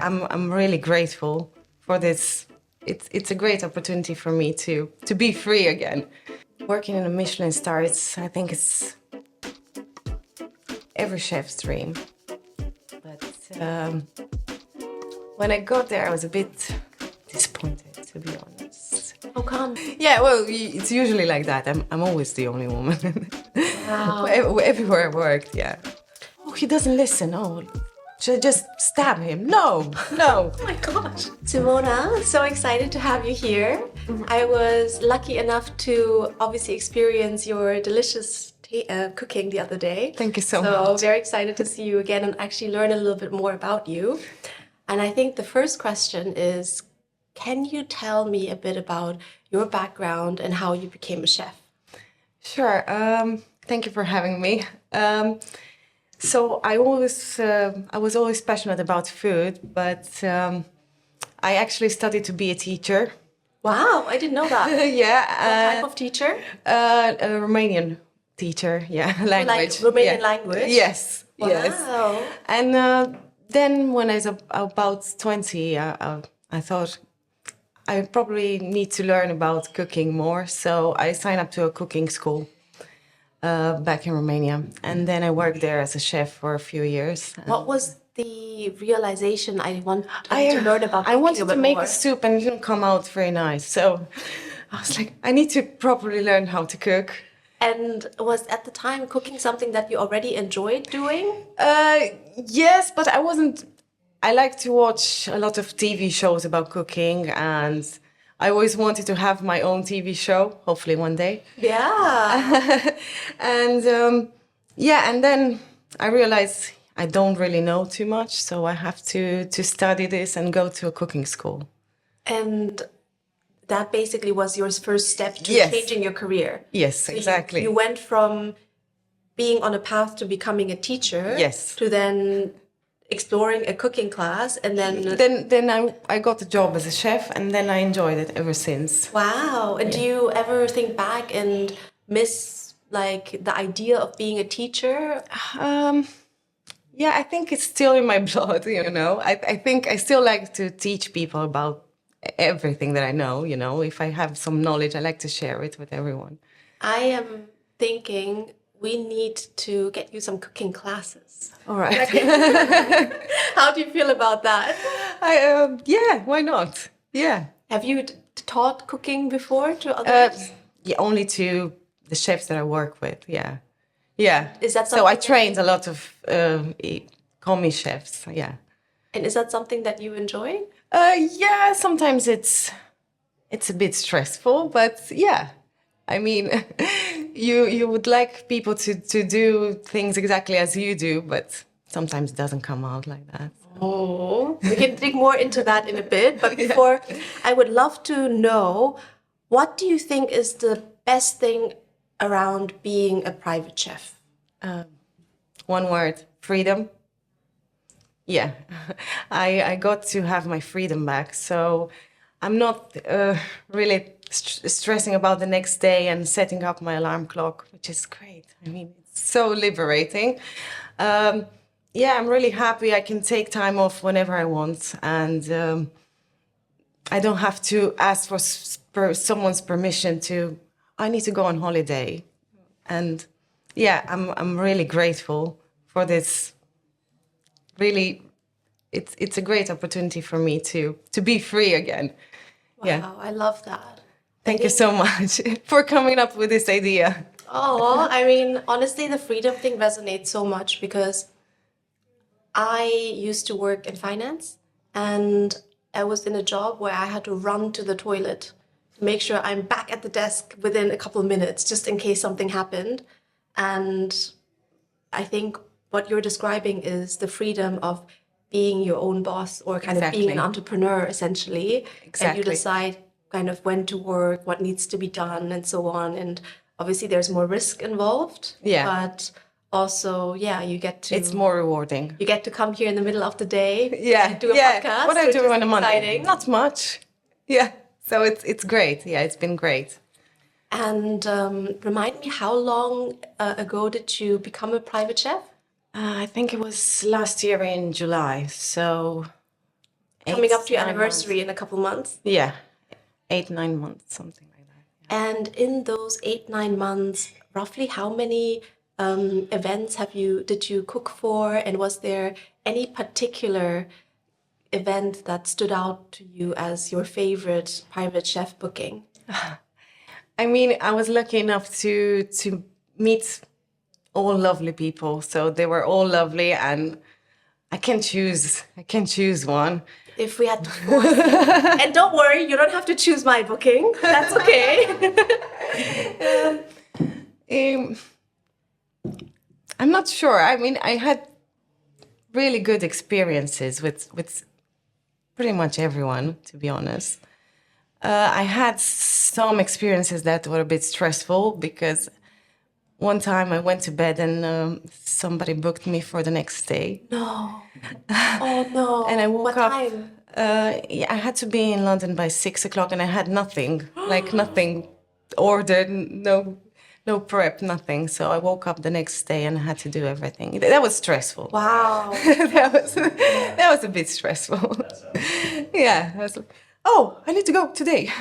I'm really grateful for this. It's a great opportunity for me to be free again. Working in a Michelin star, I think it's every chef's dream. But when I got there, I was a bit disappointed, to be honest. How come? Yeah, well, it's usually like that. I'm always the only woman. Wow. Everywhere I worked, yeah. Oh, he doesn't listen. Oh, should I just stab him? No. Oh my gosh. Simona, so excited to have you here. I was lucky enough to obviously experience your delicious cooking the other day. Thank you so So much. very excited to see you again and actually learn a little bit more about you. And I think the first question is, can you tell me a bit about your background and how you became a chef? Sure. Thank you for having me. So I was always passionate about food, but I actually studied to be a teacher. Wow, I didn't know that. Yeah. What type of teacher? A Romanian teacher. Yeah, language. Like Romanian Yeah. language? Yes. Wow. Yes. And then when I was about 20, I thought I probably need to learn about cooking more. So I signed up to a cooking school back in Romania. And then I worked there as a chef for a few years. What was the realization I wanted to learn about I cooking wanted a bit to make more? a soup and it didn't come out very nice. So I was like, I need to properly learn how to cook. And was at the time cooking something that you already enjoyed doing? Yes, but I wasn't. I like to watch a lot of TV shows about cooking, and I always wanted to have my own TV show, hopefully one day. Yeah. And yeah, and then I realized I don't really know too much, so I have to study this and go to a cooking school. And that basically was your first step to Yes. changing your career. Yes, So exactly. You went from being on a path to becoming a teacher Yes. to then exploring a cooking class and then Then I got a job as a chef, and then I enjoyed it ever since. wow. And do you ever think back and miss like the idea of being a teacher? Yeah, I think it's still in my blood, you know. I think I still like to teach people about everything that I know, you know. If I have some knowledge, I like to share it with everyone. I am thinking we need to get you some cooking classes. All right. How do you feel about that? Yeah, why not? Yeah. Have you taught cooking before to others? Yeah, only to the chefs that I work with, yeah. Yeah. Is that so I something trained a lot of commis chefs, yeah. And is that something that you enjoy? Yeah, sometimes it's a bit stressful, but yeah. I mean, you would like people to do things exactly as you do, but sometimes it doesn't come out like that. Oh, we can dig more into that in a bit. But before, I would love to know, what do you think is the best thing around being a private chef? One word, freedom. Yeah, I got to have my freedom back. So I'm not really stressing about the next day and setting up my alarm clock, which is great. I mean, it's so liberating. Yeah, I'm really happy. I can take time off whenever I want, and I don't have to ask for someone's permission to. I need to go on holiday, and yeah, I'm really grateful for this. Really, it's a great opportunity for me to be free again. Wow, Yeah. I love that. Thank you so much for coming up with this idea. Oh, I mean, honestly, the freedom thing resonates so much because I used to work in finance and I was in a job where I had to run to the toilet to make sure I'm back at the desk within a couple of minutes, just in case something happened. And I think what you're describing is the freedom of being your own boss or kind of being an entrepreneur, essentially. Exactly. And you decide kind of when to work, what needs to be done, and so on. And obviously there's more risk involved. Yeah. But also, yeah, you get to... It's more rewarding. You get to come here in the middle of the day. Yeah. Do a yeah. podcast. What I which do is on a Monday. exciting. Not much. Yeah. So it's great. Yeah, it's been great. And remind me, how long ago did you become a private chef? I think it was last year in July. So coming up to your 9 months. anniversary in a couple months. Yeah, 8, 9 months, something like that. And in those 8, 9 months, roughly how many events did you cook for? And was there any particular event that stood out to you as your favorite private chef booking? I mean, I was lucky enough to meet all lovely people, so they were all lovely, and I can choose one. If we had to force it. And don't worry, you don't have to choose my booking. That's okay. I'm not sure. I mean, I had really good experiences with pretty much everyone, to be honest. I had some experiences that were a bit stressful because one time I went to bed and somebody booked me for the next day. No. Oh no. And I woke what up. Time? Yeah, I had to be in London by 6 o'clock, and I had nothing, like nothing ordered, no prep, nothing. So I woke up the next day and I had to do everything. That was stressful. Wow. that was a bit stressful. Yeah. I was like, oh, I need to go today.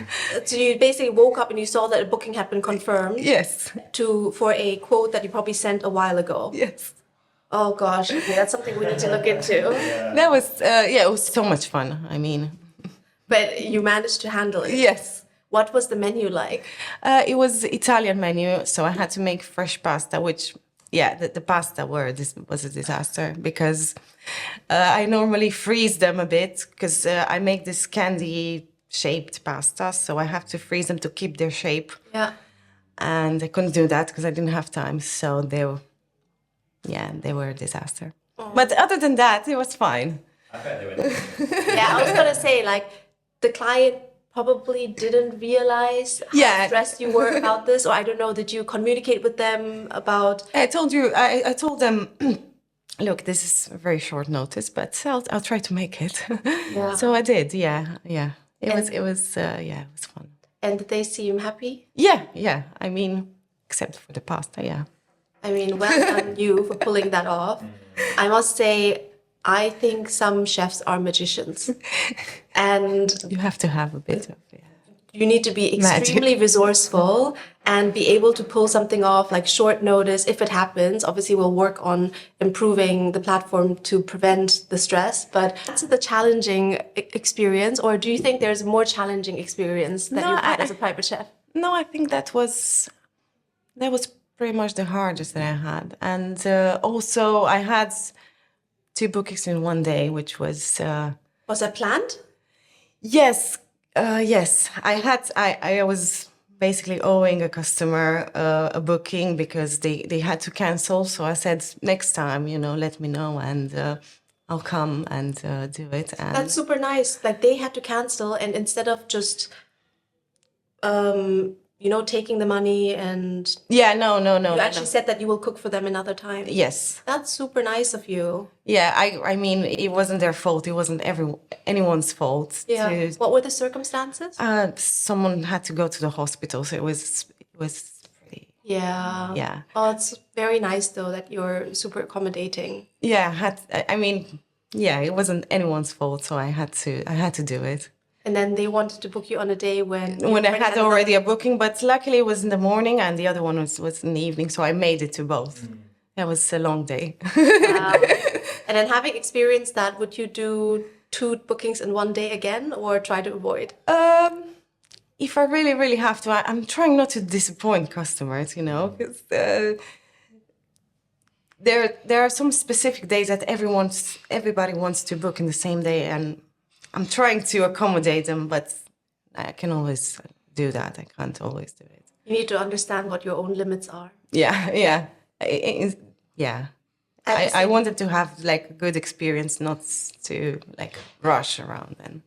So you basically woke up and you saw that a booking had been confirmed. Yes. For a quote that you probably sent a while ago. Yes. Oh gosh, okay, that's something we need to look into. That was it was so much fun. I mean, But you managed to handle it. yes. What was the menu like? It was Italian menu, so I had to make fresh pasta, which, yeah, the pasta was a disaster because I normally freeze them a bit because I make this candy-shaped pasta, so I have to freeze them to keep their shape. Yeah. And I couldn't do that because I didn't have time, so they were a disaster. Oh. But other than that, it was fine. I bet they were. Yeah, I was gonna say, like, the client probably didn't realize how stressed you were about this, or I don't know, did you communicate with them about? I told them, look, this is a very short notice, but I'll try to make it. Yeah. So I did. Yeah. It was fun. And did they seem happy? Yeah. I mean, except for the pasta. Yeah. I mean, well done you for pulling that off. I must say, I think some chefs are magicians, and You have to have a bit of you need to be extremely resourceful and be able to pull something off like short notice if it happens. Obviously, we'll work on improving the platform to prevent the stress, but that's the challenging experience. Or do you think there's a more challenging experience that you've had as a private chef? No, I think that was pretty much the hardest that I had, and also I had 2 bookings in one day, which was Was that planned? yes. I was basically owing a customer a booking because they had to cancel. So I said, next time, let me know and I'll come and do it. And That's super nice. Like they had to cancel, and instead of just, taking the money and yeah, no. you actually said that you will cook for them another time. Yes. That's super nice of you. Yeah, I mean, it wasn't their fault. It wasn't anyone's fault. Yeah. What were the circumstances? Someone had to go to the hospital, so it was pretty. Yeah. Yeah. Oh, it's very nice though that you're super accommodating. Yeah, it wasn't anyone's fault, so I had to do it. And then they wanted to book you on a day when I had already a booking, but luckily it was in the morning and the other one was in the evening, so I made it to both. That was a long day. And then having experienced that, would you do 2 bookings in one day again or try to avoid? If I really, really have to, I'm trying not to disappoint customers, because there are some specific days that everybody wants to book in the same day, and I'm trying to accommodate them, but I can always do that. I can't always do it. You need to understand what your own limits are. Yeah. I wanted to have like a good experience, not to like rush around. And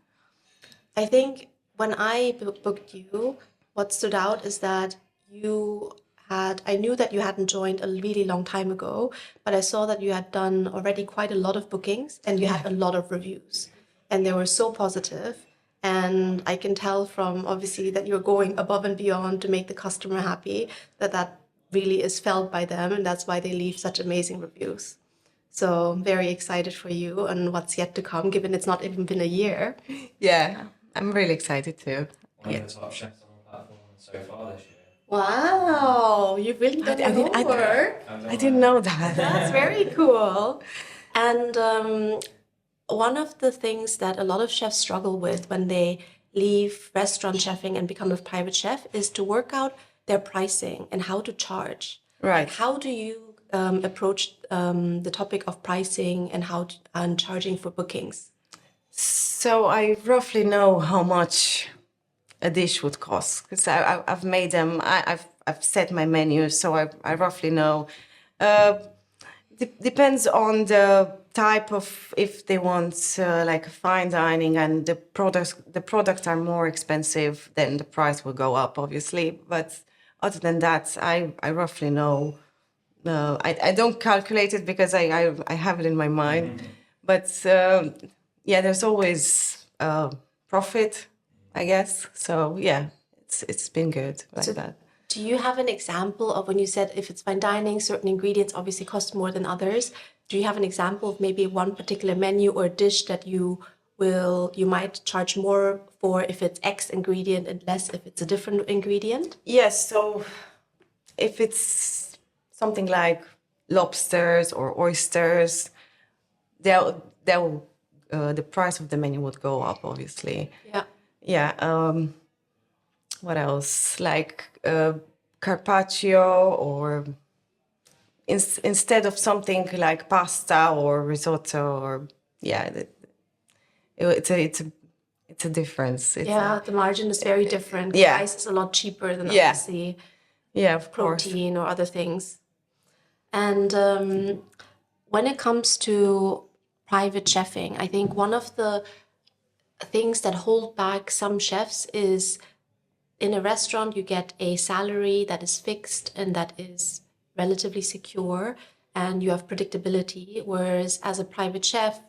I think when I booked you, what stood out is that I knew that you hadn't joined a really long time ago, but I saw that you had done already quite a lot of bookings and you had a lot of reviews. And they were so positive. And I can tell from obviously that you're going above and beyond to make the customer happy, that really is felt by them. And that's why they leave such amazing reviews. So very excited for you and what's yet to come, given it's not even been a year. Yeah, I'm really excited too. One of the top chefs on the platform so far this year. Wow, you've really done your homework. I didn't know that. That's very cool. And one of the things that a lot of chefs struggle with when they leave restaurant chefing and become a private chef is to work out their pricing and how to charge. Right. How do you approach the topic of pricing and and charging for bookings? So I roughly know how much a dish would cost because I've made them. I've set my menu, so I roughly know. Depends on the type of, if they want like a fine dining and the products are more expensive, then the price will go up, obviously. But other than that, I roughly know. I don't calculate it because I have it in my mind. But yeah, there's always profit, I guess. So yeah, it's been good like that. Do you have an example of when you said if it's fine dining, certain ingredients obviously cost more than others? Do you have an example of maybe one particular menu or dish that you might charge more for if it's X ingredient and less if it's a different ingredient? Yes, so if it's something like lobsters or oysters, the price of the menu would go up, obviously. Yeah. Yeah. What else? Like carpaccio, or instead of something like pasta or risotto, or yeah, it's a difference. The margin is very different. Yeah. Price is a lot cheaper than Yeah. obviously Yeah, of course. protein or other things. And when it comes to private chefing, I think one of the things that hold back some chefs is in a restaurant, you get a salary that is fixed and that is relatively secure, and you have predictability. Whereas as a private chef,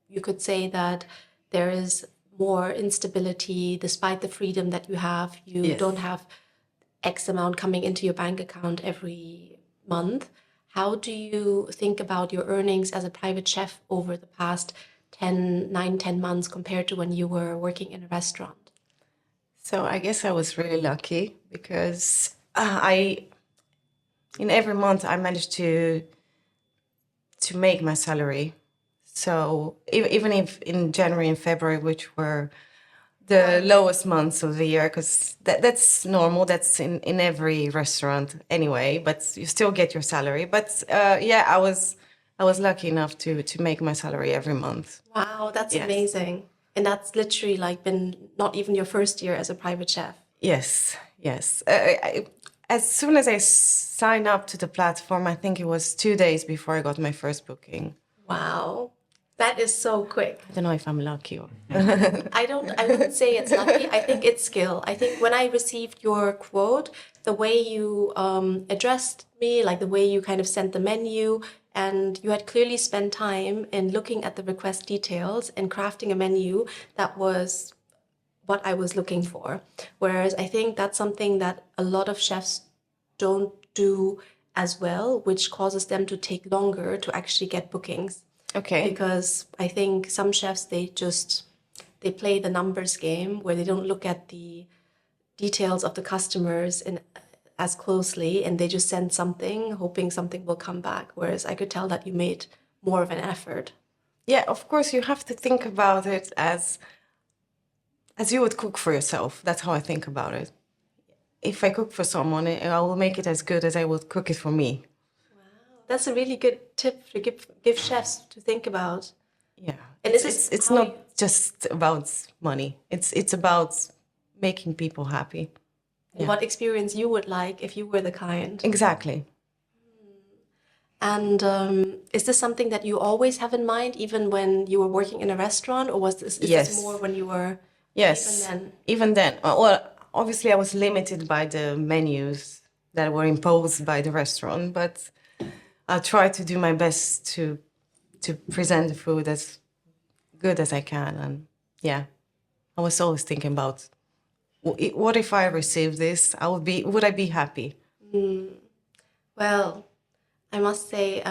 you could say that there is more instability despite the freedom that you have. You Yes. don't have X amount coming into your bank account every month. How do you think about your earnings as a private chef over the past 10 months compared to when you were working in a restaurant? So I guess I was really lucky because in every month I managed to make my salary. So even if in January and February, which were the lowest months of the year, because that's normal, that's in every restaurant anyway, but you still get your salary. But yeah, I was lucky enough to make my salary every month. Wow, that's Yes. amazing. And that's literally like been not even your first year as a private chef. Yes, yes. As soon as I signed up to the platform, I think it was 2 days before I got my first booking. Wow, that is so quick. I don't know if I'm lucky or... I wouldn't say it's lucky. I think it's skill. I think when I received your quote, the way you addressed me, like the way you kind of sent the menu, and you had clearly spent time in looking at the request details and crafting a menu that was what I was looking for. Whereas I think that's something that a lot of chefs don't do as well, which causes them to take longer to actually get bookings. Okay. Because I think some chefs, they play the numbers game where they don't look at the details of the customers as closely, and they just send something hoping something will come back. Whereas I could tell that you made more of an effort. Yeah, of course, you have to think about it as you would cook for yourself. That's how I think about it. If I cook for someone, I will make it as good as I would cook it for me. That's a really good tip to give chefs to think about. Yeah, And it's not just about money. It's about making people happy. What experience you would like if you were the client. Exactly. And is this something that you always have in mind, even when you were working in a restaurant, or is Yes. this more when you were? Yes. Even then. Well, obviously, I was limited by the menus that were imposed by the restaurant, but I try to do my best to present the food as good as I can. And yeah, I was always thinking about what if I receive this? Would I be happy? Well, I must say,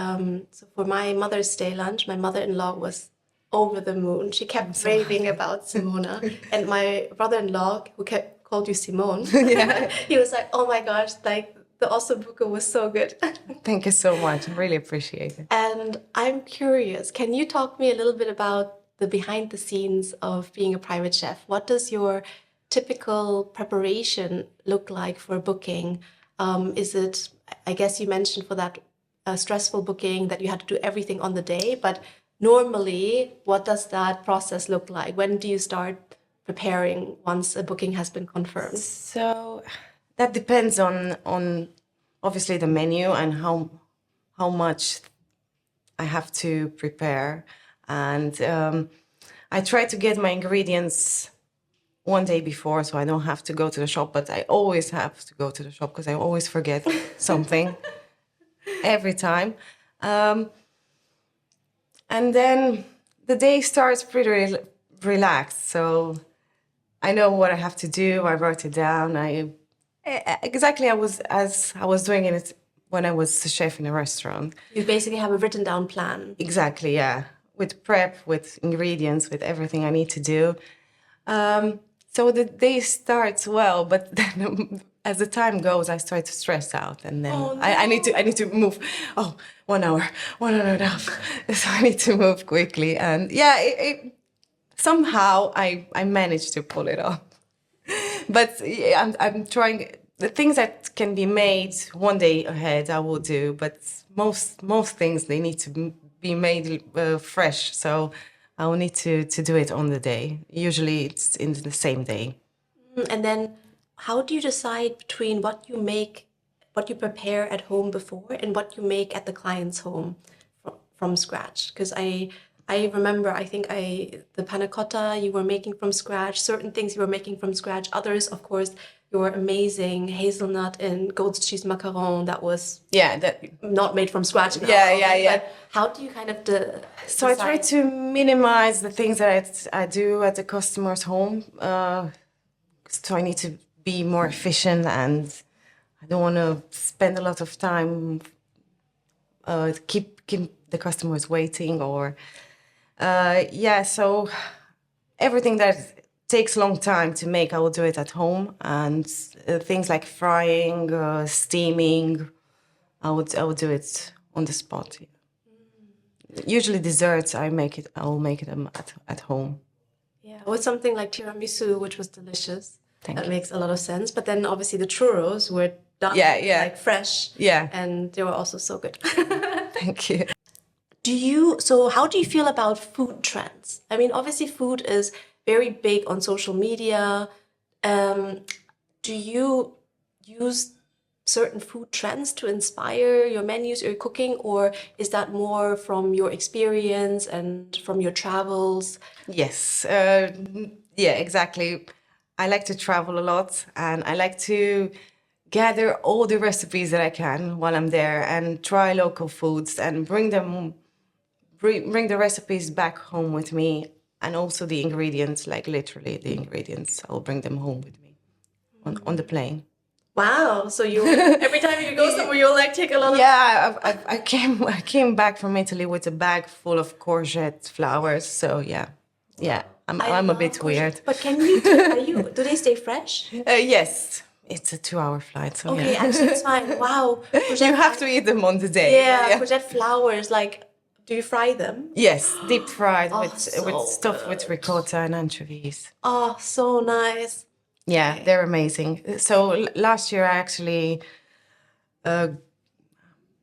so for my Mother's Day lunch, my mother-in-law was over the moon. She kept raving about Simona, and my brother-in-law, who kept called you Simone, he was like, "Oh my gosh, like the ossobuco was so good." Thank you so much. I really appreciate it. And I'm curious, can you talk me a little bit about the behind the scenes of being a private chef? What does your typical preparation look like for booking? Is it, I guess you mentioned for that stressful booking that you had to do everything on the day, but normally, what does that process look like? When do you start preparing once a booking has been confirmed? So that depends on obviously the menu and how much I have to prepare. And I try to get my ingredients one day before so I don't have to go to the shop, but I always have to go to the shop because I always forget something every time. And then the day starts pretty relaxed. So I know what I have to do. I wrote it down. Exactly I was doing it when I was a chef in a restaurant. You basically have a written down plan. Exactly, yeah. With prep, with ingredients, with everything I need to do. So the day starts well, but then as the time goes, I start to stress out, and then I need to move. Oh, 1 hour, 1 hour down. So I need to move quickly, and yeah, somehow I managed to pull it off. But yeah, I'm trying. The things that can be made one day ahead, I will do. But most things they need to be made fresh. So I will need to do it on the day. Usually it's in the same day. And then how do you decide between what you make, what you prepare at home before and what you make at the client's home from scratch? Because I remember, I think the panna cotta you were making from scratch, certain things you were making from scratch, others, of course, your amazing hazelnut and goat's cheese macaron that was not made from scratch. But how do you kind of So I try to minimize the things that I do at the customer's home. So I need to be more efficient, and I don't want to spend a lot of time keep the customers waiting or so everything that takes a long time to make, I will do it at home. And things like frying, steaming, I will do it on the spot. Usually desserts, I will make them at home. Yeah, with something like tiramisu, which was delicious. Thank that you. makes a lot of sense. But then obviously the churros were done like fresh. Yeah. And they were also so good. Thank you. So how do you feel about food trends? I mean, obviously food is very big on social media. Do you use certain food trends to inspire your menus or your cooking, or is that more from your experience and from your travels? Yes, exactly. I like to travel a lot, and I like to gather all the recipes that I can while I'm there and try local foods and bring the recipes back home with me, and also the ingredients, like literally the ingredients. I'll bring them home with me on the plane. Wow! So you every time you go somewhere, you'll like take a lot of. Yeah, I came back from Italy with a bag full of courgette flowers. So yeah, I'm a bit weird. But do they stay fresh? Yes, it's a 2-hour flight. So Okay, actually it's fine. Wow. You have to eat them on the day. Yeah, courgette flowers, like, do you fry them? Yes, deep fried with so stuffed with ricotta and anchovies. Oh, so nice. Yeah, they're amazing. So last year I actually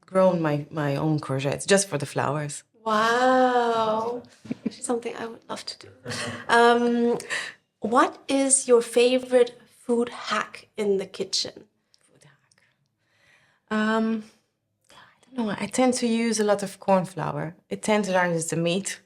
grown my own courgettes just for the flowers. Wow. Something I would love to do. What is your favorite food hack in the kitchen? Food hack. I don't know. I tend to use a lot of corn flour. It tenderizes the meat.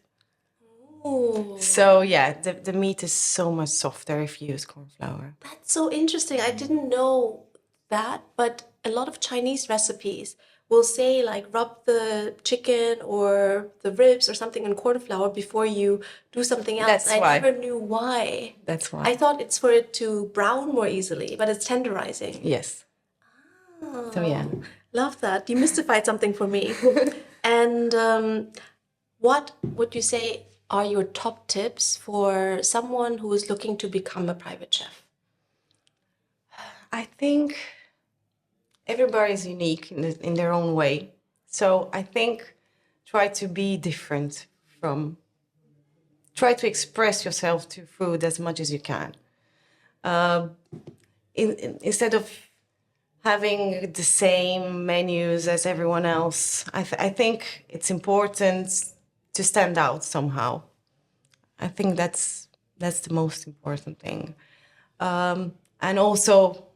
Ooh. So yeah, the meat is so much softer if you use corn flour. That's so interesting. I didn't know that, but a lot of Chinese recipes will say like rub the chicken or the ribs or something in corn flour before you do something else. That's why. I never knew why. That's why. I thought it's for it to brown more easily, but it's tenderizing. Yes. Oh. So yeah, Love that. Demystified something for me. And what would you say are your top tips for someone who is looking to become a private chef? I think everybody is unique in their own way. So I think try to be different try to express yourself to food as much as you can. Instead of having the same menus as everyone else, I think it's important to stand out somehow. I think that's the most important thing. And also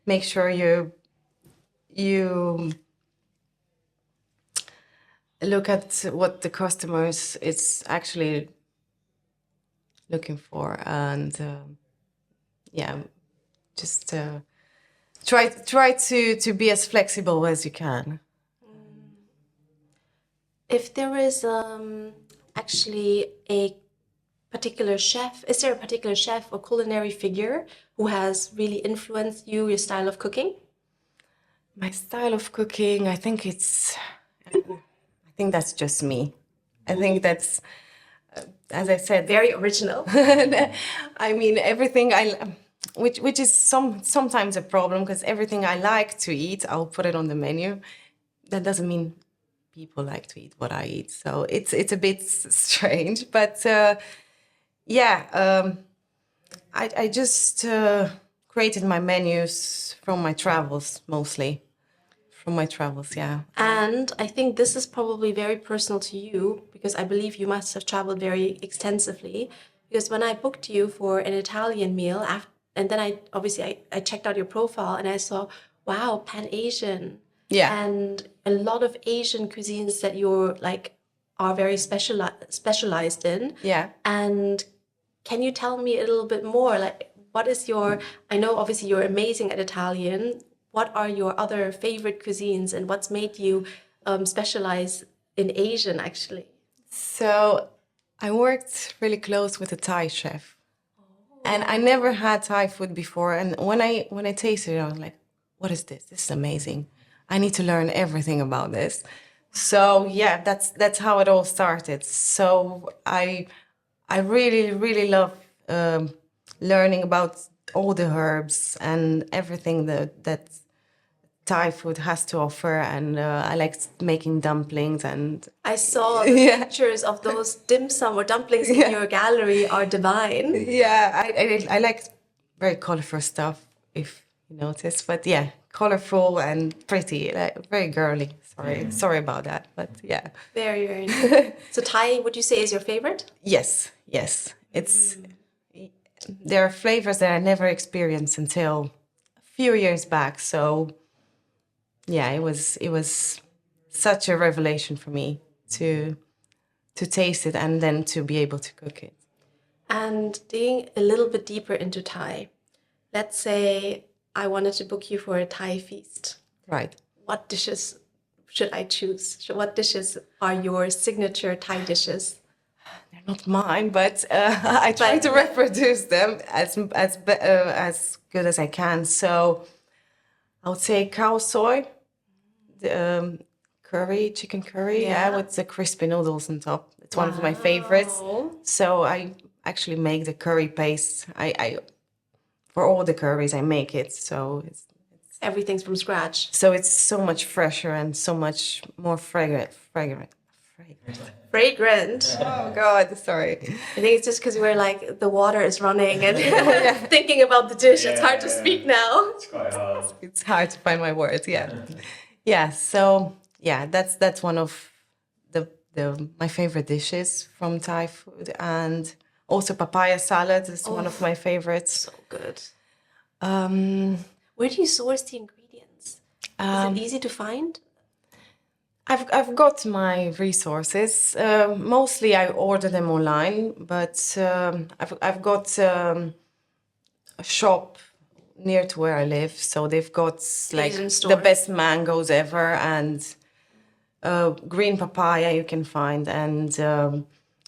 make sure you look at what the customers is actually looking for, and just try to be as flexible as you can. If there is actually a particular chef, is there a particular chef or culinary figure who has really influenced you, your style of cooking? My style of cooking, I think that's just me. I think that's, as I said, Very original. I mean, everything which is sometimes a problem, because everything I like to eat, I'll put it on the menu. That doesn't mean people like to eat what I eat, so it's a bit strange. But I just created my menus from my travels mostly. From my travels, yeah. And I think this is probably very personal to you because I believe you must have traveled very extensively. Because when I booked you for an Italian meal, and then I checked out your profile and I saw, wow, Pan-Asian. Yeah. And a lot of Asian cuisines that you're like are very specialized in. Yeah. And can you tell me a little bit more? Like, what is I know obviously you're amazing at Italian. What are your other favorite cuisines and what's made you specialize in Asian actually? So I worked really close with a Thai chef. And I never had Thai food before. And when I tasted it, I was like, what is this? This is amazing. I need to learn everything about this. So yeah, that's how it all started. So I really, really love learning about all the herbs and everything that Thai food has to offer. And I like making dumplings, and I saw the pictures of those dim sum or dumplings in your gallery are divine. Yeah, I like very colorful stuff, if you notice. But yeah, colorful and pretty, like, very girly. Sorry about that, but yeah. Very, very nice. So Thai, would you say is your favorite? Yes. It's there are flavors that I never experienced until a few years back. So yeah, it was such a revelation for me to taste it and then to be able to cook it. And digging a little bit deeper into Thai, let's say I wanted to book you for a Thai feast. Right. What dishes should I choose? What dishes are your signature Thai dishes? They're not mine, but I try to reproduce them as good as I can. So I would say khao soy, the chicken curry, with the crispy noodles on top. It's one of my favorites. So I actually make the curry paste. I for all the curries I make it. So it's everything's from scratch. So it's so much fresher and so much more fragrant. Fragrant. Oh God, sorry. I think it's just because we're like the water is running and thinking about the dish. It's hard to speak now. It's quite hard. It's hard to find my words. Yeah. So yeah, that's one of my favorite dishes from Thai food, and also papaya salad is one of my favorites. So good. Where do you source the ingredients? Is it easy to find? I've got my resources. Mostly I order them online, but I've got a shop near to where I live, so they've got like the best mangoes ever, and green papaya you can find, and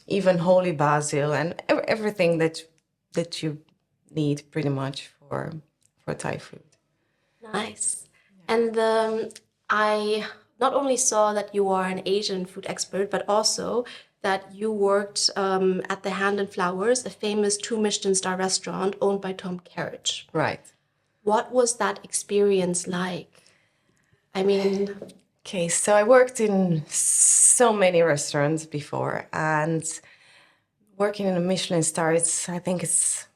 even holy basil, and everything that you need pretty much for Thai food. Nice. And I not only saw that you are an Asian food expert, but also that you worked at the Hand and Flowers, a famous 2 Michelin-star restaurant owned by Tom Kerridge. Right. What was that experience like? I mean, Okay, so I worked in so many restaurants before, and working in a Michelin star, I think it's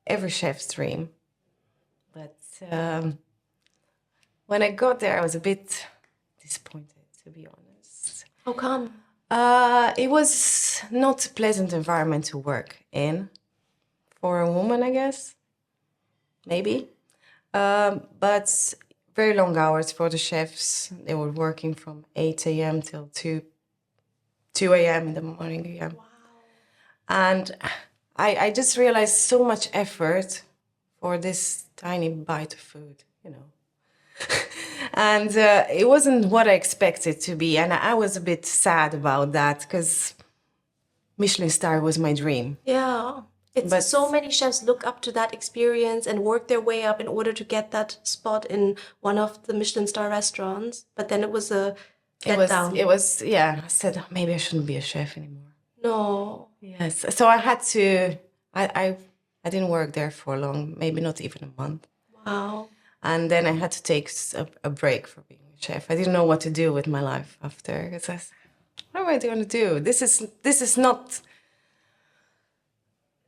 every chef's dream. But when I got there, I was a bit disappointed, to be honest. how come? It was not a pleasant environment to work in for a woman, I guess. Maybe. But very long hours for the chefs. They were working from 8 a.m. till 2 a.m. in the morning. Yeah. Wow. And I just realized so much effort for this tiny bite of food, you know. And it wasn't what I expected to be. And I was a bit sad about that because Michelin star was my dream. Yeah. It's But- so many chefs look up to that experience and work their way up in order to get that spot in one of the Michelin-star restaurants. But then it was a letdown. Yeah, I said, "Oh, maybe I shouldn't be a chef anymore." No. Yes. So I had to, I didn't work there for long, maybe not even a month. Wow. And then I had to take a break for being a chef. I didn't know what to do with my life after. Because I said, what am I going to do? This is not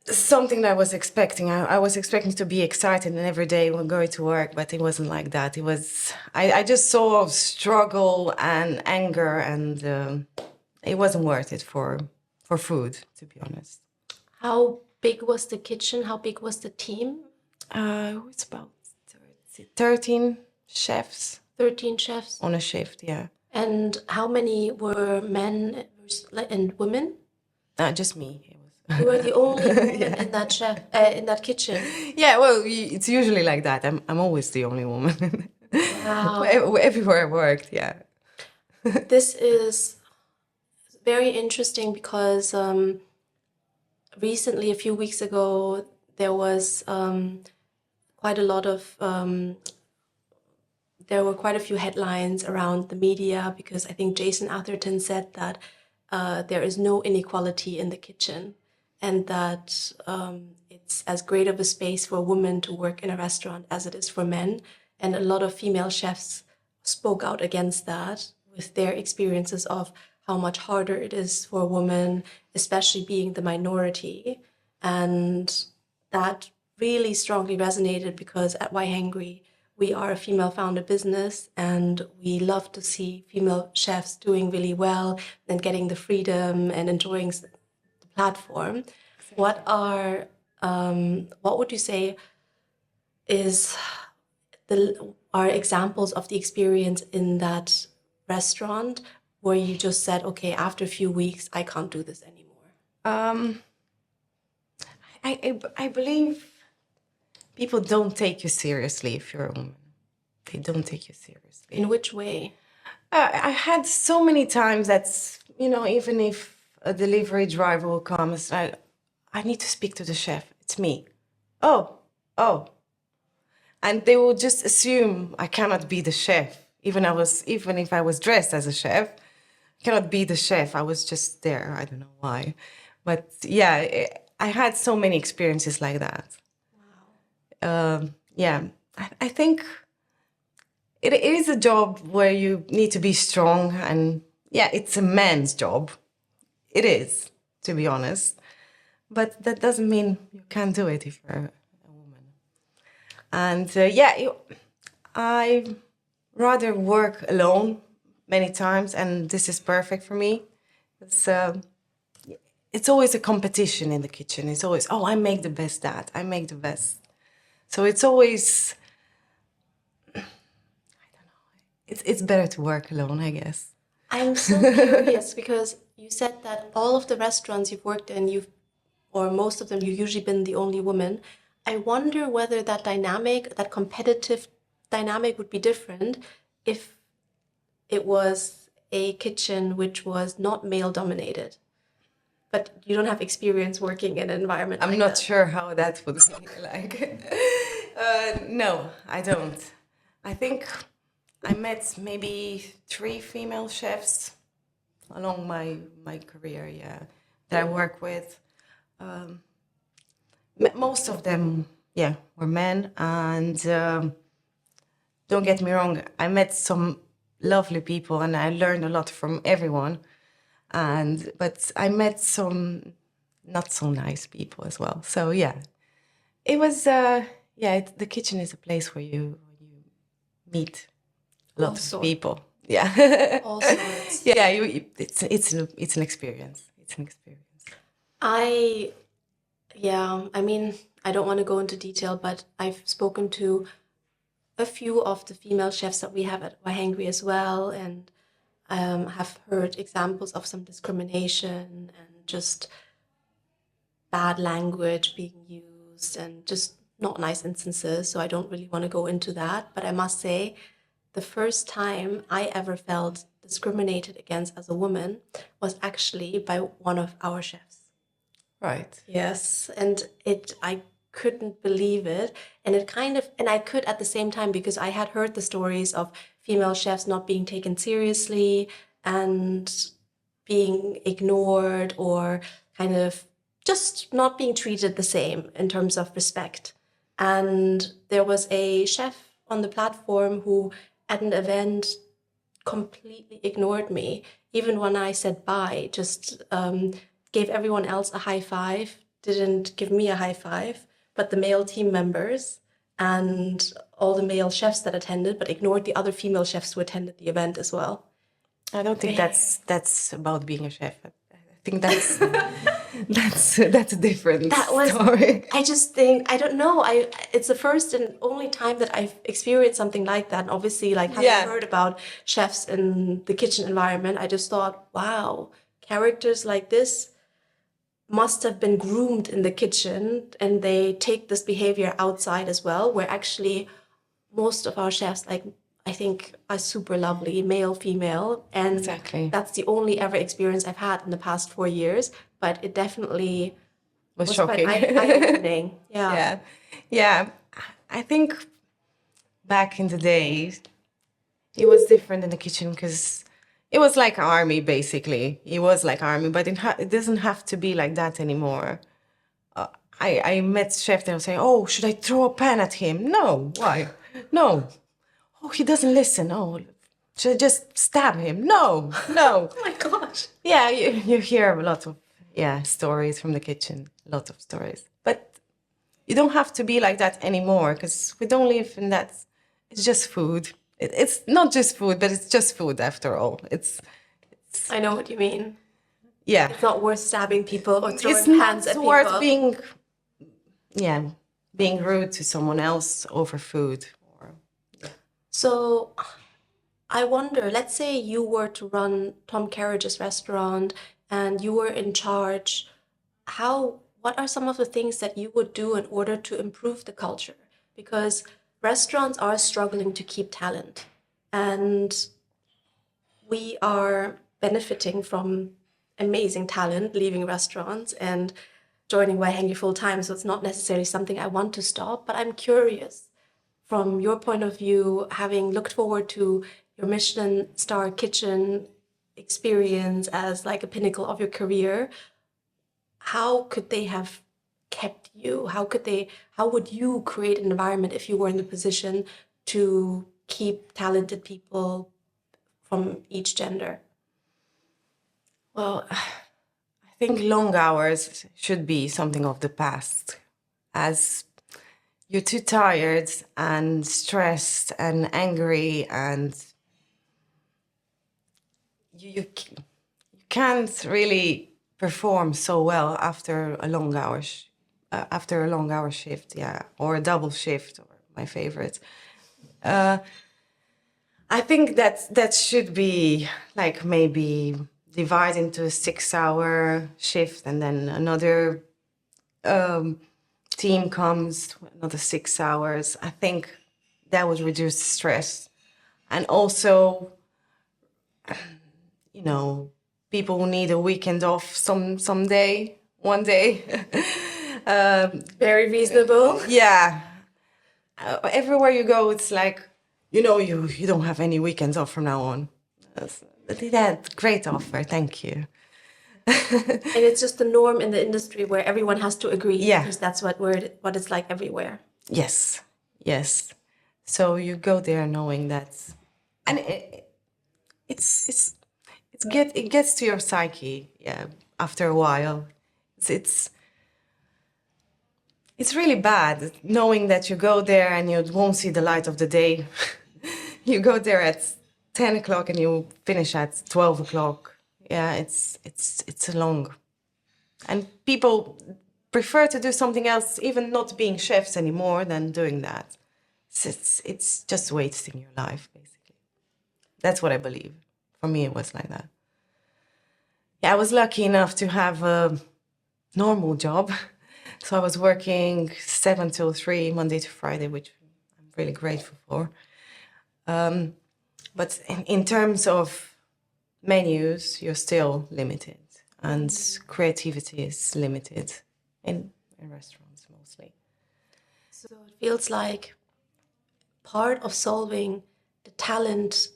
something that I was expecting. I was expecting to be excited and every day we're going to work, but it wasn't like that. It was, I just saw struggle and anger, and it wasn't worth it for food, to be honest. How big was the kitchen? How big was the team? It's about 13 chefs 13 chefs. on a shift, yeah. And how many were men and women? Just me. It was. You were the only woman in that in that kitchen. Yeah, well, it's usually like that. I'm always the only woman. Wow. Everywhere I worked, yeah. This is very interesting because recently, a few weeks ago, there was quite a lot of there were quite a few headlines around the media because I think Jason Atherton said that there is no inequality in the kitchen, and that it's as great of a space for a woman to work in a restaurant as it is for men. And a lot of female chefs spoke out against that with their experiences of how much harder it is for a woman, especially being the minority. And that really strongly resonated because at Yhangry, we are a female-founded business and we love to see female chefs doing really well and getting the freedom and enjoying the platform. What would you say are examples of the experience in that restaurant where you just said, okay, after a few weeks, I can't do this anymore? I believe people don't take you seriously if you're a woman. They don't take you seriously. In which way? I had so many times that, you know, even if a delivery driver will come, it's like, I need to speak to the chef. It's me. Oh. And they will just assume I cannot be the chef. Even if I was dressed as a chef, I cannot be the chef. I was just there. I don't know why. But yeah, I had so many experiences like that. Wow. Yeah, I think it is a job where you need to be strong, and yeah, it's a man's job. It is, to be honest. But that doesn't mean you can't do it if you're a woman. And I rather work alone many times, and this is perfect for me. It's always a competition in the kitchen. It's always, oh, I make the best that. I make the best. So it's always, I don't know. It's better to work alone, I guess. I'm so curious because you said that all of the restaurants you've worked in, or most of them, you've usually been the only woman. I wonder whether that dynamic, that competitive dynamic would be different if it was a kitchen which was not male dominated. But you don't have experience working in an environment like I'm not that. sure how that would be like. No, I don't. I think I met maybe 3 female chefs along my career, yeah, that I work with. Most of them, yeah, were men. And don't get me wrong, I met some lovely people and I learned a lot from everyone. But I met some not so nice people as well. So yeah, it was, the kitchen is a place where you meet a lot of people. Yeah. All sorts. Yeah, it's an experience. It's an experience. I mean, I don't want to go into detail, but I've spoken to a few of the female chefs that we have at Yhangry as well, and have heard examples of some discrimination and just bad language being used and just not nice instances. So I don't really want to go into that. But I must say, the first time I ever felt discriminated against as a woman was actually by one of our chefs. Right. Yes, and I couldn't believe it. And I could at the same time, because I had heard the stories of female chefs not being taken seriously and being ignored or kind of just not being treated the same in terms of respect. And there was a chef on the platform who, at an event, completely ignored me. Even when I said bye, just gave everyone else a high five, didn't give me a high five, but the male team members and all the male chefs that attended, but ignored the other female chefs who attended the event as well. I don't think that's about being a chef. I think that's a different story. I just think, I don't know. It's the first and only time that I've experienced something like that. And obviously, like having heard about chefs in the kitchen environment, I just thought, wow, characters like this must have been groomed in the kitchen, and they take this behavior outside as well, where actually most of our chefs, like, I think, are super lovely, male, female. And Exactly. that's the only ever experience I've had in the past 4 years. But it definitely Was shocking. quite eye-opening. Yeah. Yeah. I think back in the day, it was different in the kitchen because it was like army, basically. It was like army, but it doesn't have to be like that anymore. I met chefs that were saying, "Oh, should I throw a pan at him?" No, why? No. Oh, he doesn't listen. Oh, should I just stab him? No, no. Oh my gosh. Yeah, you hear a lot of stories from the kitchen, a lot of stories. But you don't have to be like that anymore because we don't live in that. It's just food. It's not just food, but it's just food after all. I know what you mean. Yeah. It's not worth stabbing people or throwing It's pans at not people. worth being rude to someone else over food. So I wonder, let's say you were to run Tom Carriage's restaurant and you were in charge, what are some of the things that you would do in order to improve the culture? Because restaurants are struggling to keep talent, and we are benefiting from amazing talent leaving restaurants and joining Yhangry full time. So it's not necessarily something I want to stop, but I'm curious from your point of view, having looked forward to your Michelin star kitchen experience as like a pinnacle of your career, how could they have kept you? How would you create an environment if you were in the position to keep talented people from each gender? Well, I think long hours should be something of the past, as you're too tired and stressed and angry, and you can't really perform so well after a long hour shift, or a double shift, or my favorite. I think that should be like maybe divide into a 6-hour shift, and then another team comes, another 6 hours. I think that would reduce stress. And also, people who need a weekend off one day. Very reasonable. Yeah. Everywhere you go, it's like you don't have any weekends off from now on. Yeah, great offer, thank you. And it's just the norm in the industry where everyone has to agree, Yeah. because that's what it's like everywhere. Yes, yes. So you go there knowing that, and it gets to your psyche. Yeah, after a while, it's really bad knowing that you go there and you won't see the light of the day. You go there at 10 o'clock and you finish at 12 o'clock. Yeah, it's a long, and people prefer to do something else, even not being chefs anymore, than doing that. It's just wasting your life, basically. That's what I believe. For me, it was like that. Yeah, I was lucky enough to have a normal job. So I was working 7 till 3, Monday to Friday, which I'm really grateful for. But in terms of menus, you're still limited, and creativity is limited in restaurants mostly. So it feels like part of solving the talent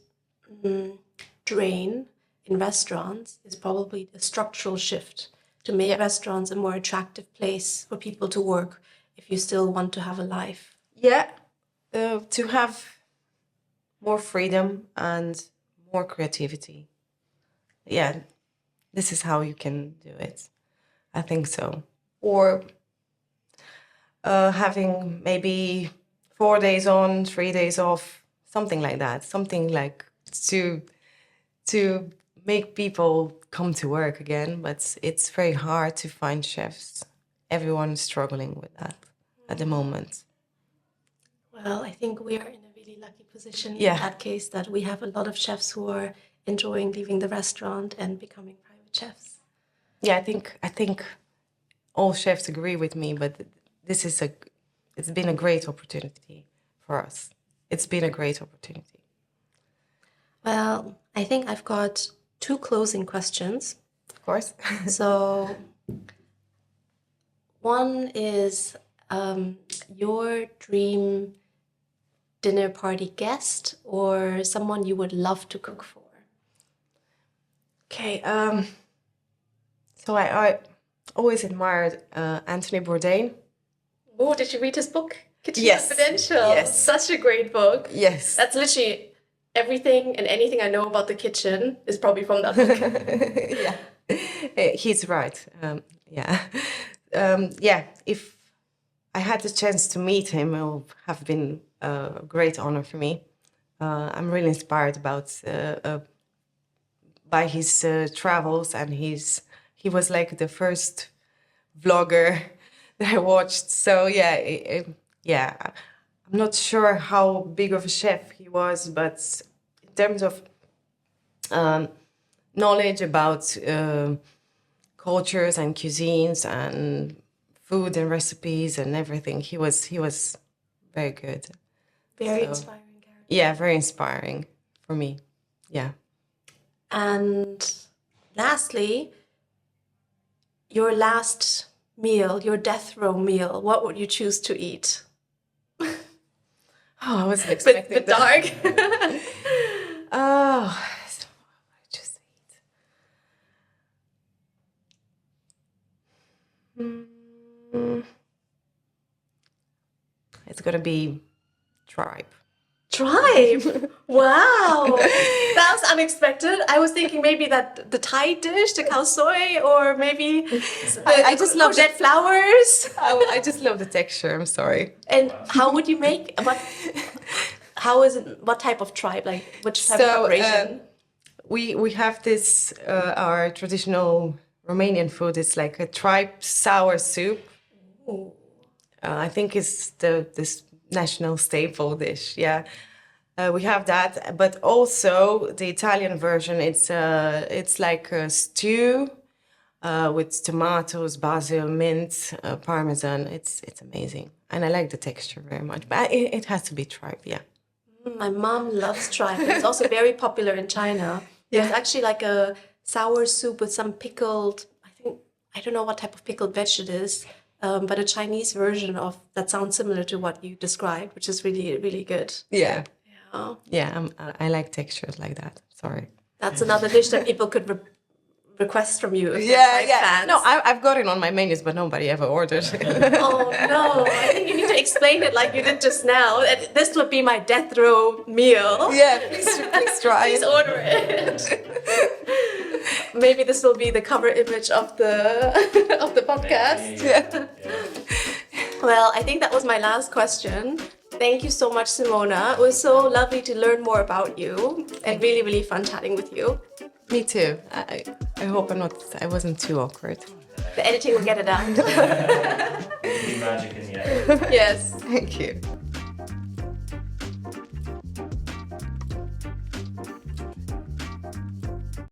drain in restaurants is probably a structural shift to make restaurants a more attractive place for people to work if you still want to have a life. Yeah, to have more freedom and more creativity. Yeah, this is how you can do it. I think so. Or having maybe 4 days on, 3 days off, something like that. Something like to make people come to work again. But it's very hard to find chefs. Everyone's struggling with that at the moment. Well, I think we are in a really lucky position Yeah. in that case, that we have a lot of chefs who are enjoying leaving the restaurant and becoming private chefs. Yeah, I think all chefs agree with me, but it's been a great opportunity for us. It's been a great opportunity. Well, I think I've got 2 closing questions. Of course. So one is your dream dinner party guest or someone you would love to cook for. Okay. So I always admired Anthony Bourdain. Oh, did you read his book? Kitchen Yes. Confidential. Yes. Such a great book. Yes. That's literally everything and anything I know about the kitchen is probably from that book. Yeah. He's right. Yeah. Yeah. If I had the chance to meet him, it would have been a great honor for me. I'm really inspired by his travels, and he was like the first vlogger that I watched. So yeah, I'm not sure how big of a chef he was, but in terms of knowledge about cultures and cuisines and food and recipes and everything, he was very good. Very So, inspiring character. Yeah, very inspiring for me. Yeah. And lastly, your last meal, your death row meal, what would you choose to eat? Oh, I wasn't expecting Bit that. dark. Oh, so what would I just eat? It's gonna be tripe. Tripe. Wow. That was unexpected. I was thinking maybe that the Thai dish, the khao soi, or maybe I just love courgette flowers. I just love the texture. I'm sorry. And how would you make how is it, what type of tripe, like which type of preparation? We have this our traditional Romanian food. It's like a tripe sour soup. Ooh. I think it's this national staple dish. Yeah, we have that, but also the Italian version. It's like a stew with tomatoes, basil, mint, parmesan. It's amazing, and I like the texture very much. But it has to be tripe. Yeah. My mom loves tripe. It's also very popular in China. There's actually like a sour soup with some pickled, I don't know what type of pickled veg it is, but a Chinese version of that sounds similar to what you described, which is really, really good. Yeah. Oh, Yeah, I like textures like that. Sorry. that's another dish that people could request from you. If they're like fans. No, I've got it on my menus, but nobody ever ordered. Oh no! I think you need to explain it like you did just now. This would be my death row meal. Yeah, please try Please it. order it. Maybe this will be the cover image of the of the podcast. Yeah. Well, I think that was my last question. Thank you so much, Simona. It was so lovely to learn more about you and really, really fun chatting with you. Me too. I hope I wasn't too awkward. The editing will get it out. Be magic in the end. Yes. Thank you.